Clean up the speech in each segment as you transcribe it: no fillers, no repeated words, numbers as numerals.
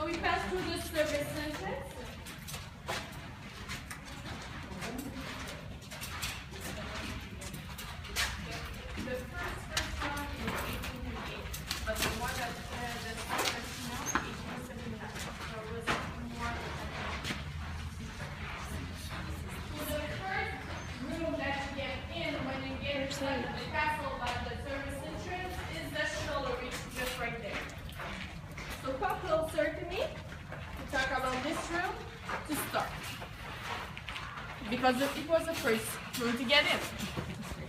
So we pass through the service entrance. The first one is 1838, but the one that the service now is 1879. So it was more. So the first room that you get in when you get inside the castle by the service entrance is the scullery, just right there. So come closer to me to talk about this room to start. Because it was the first room to get in.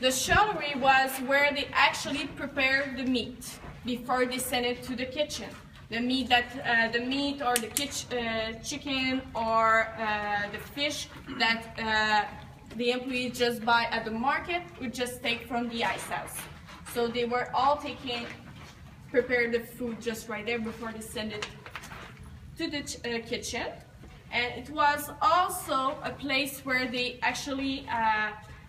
The scullery was where they actually prepared the meat before they sent it to the kitchen. The meat or the chicken or the fish that the employees just buy at the market would just take from the ice house. So they were all prepare the food just right there before they send it to the kitchen. And it was also a place where they actually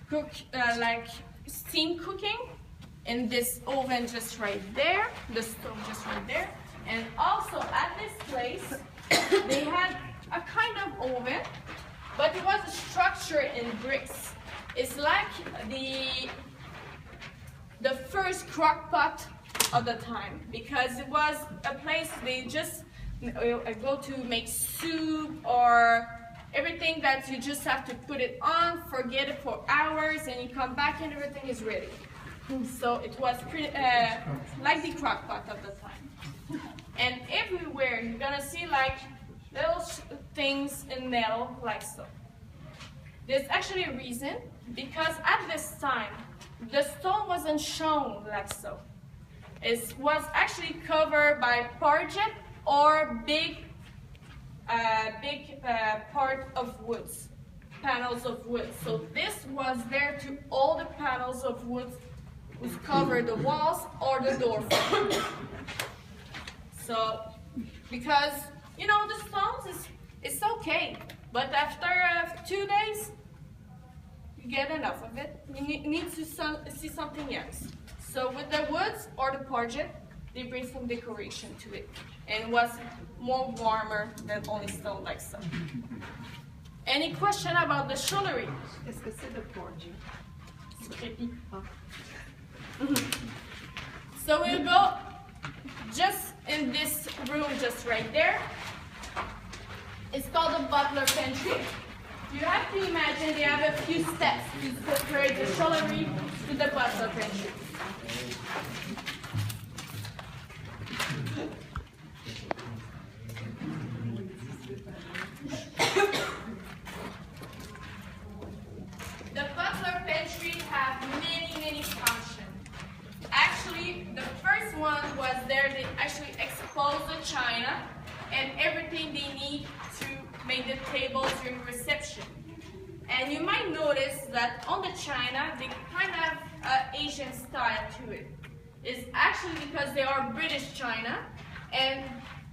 cook like steam cooking in this oven just right there, the stove just right there. And also at this place, they had a kind of oven, but it was a structure in bricks. It's like the first crock pot of the time, because it was a place they just go to make soup or everything that you just have to put it on, forget it for hours, and you come back and everything is ready. So it was pretty like the crock pot of the time. And everywhere you're gonna see like little things in metal like so. There's actually a reason, because at this time the stone wasn't shown like so. It was actually covered by parget or big part of woods, panels of wood. So this was there to all the panels of wood which cover the walls or the door frame. So, because you know the stones it's okay, but after 2 days you get enough of it. You need to see something else. So with the woods or the parget, they bring some decoration to it, and it was more warmer than only stone like so. Any question about the scullery? Est-ce que c'est de porgy? So we'll go just in this room, just right there. It's called the butler pantry. You have to imagine they have a few steps to separate the scullery to the butler pantry. The butler pantry have many functions. Actually, the first one was there they actually expose the china and everything they need to make the tables during reception. And you might notice that on the china, they kind of have Asian style to it. It's actually because they are British China, and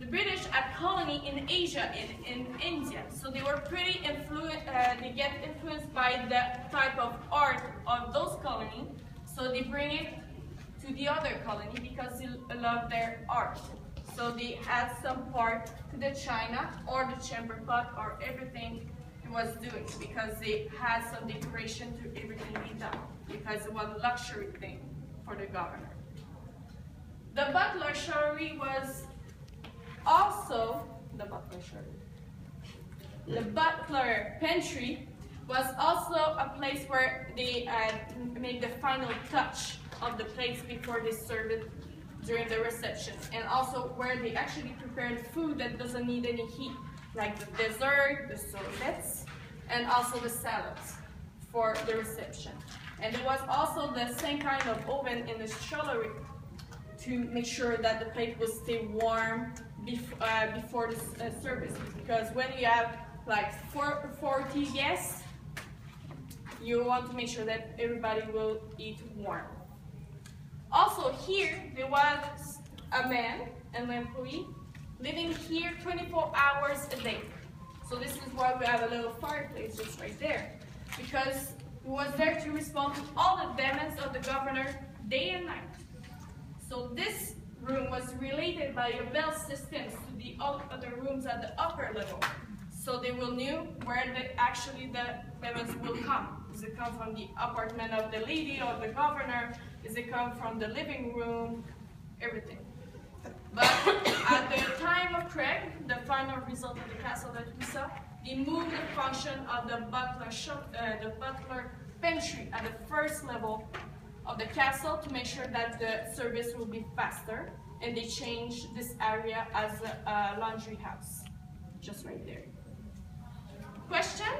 the British had colony in Asia, in India. So they were pretty influenced, they get influenced by the type of art of those colonies. So they bring it to the other colony because they love their art. So they add some part to the china or the chamber pot or everything it was doing, because they had some decoration to everything they done, because it was a luxury thing for the governor. The butler scullery was also the butler pantry was also a place where they make the final touch of the plates before they serve it during the reception, and also where they actually prepare food that doesn't need any heat, like the dessert, the sorbets, and also the salads for the reception. And there was also the same kind of oven in the scullery to make sure that the plate will stay warm before the service, because when you have like 40 guests, you want to make sure that everybody will eat warm. Also here, there was a man, an employee, living here 24 hours a day. So this is why we have a little fireplace just right there, because he was there to respond to all the demands of the governor day and night. So this room was related by a bell system to the other rooms at the upper level. So they will know where actually the payments will come. Does it come from the apartment of the lady or the governor? Does it come from the living room? Everything. But at the time of Craig, the final result of the castle that we saw, they moved the function of the butler pantry at the first level of the castle to make sure that the service will be faster, and they changed this area as a laundry house, just right there. Question?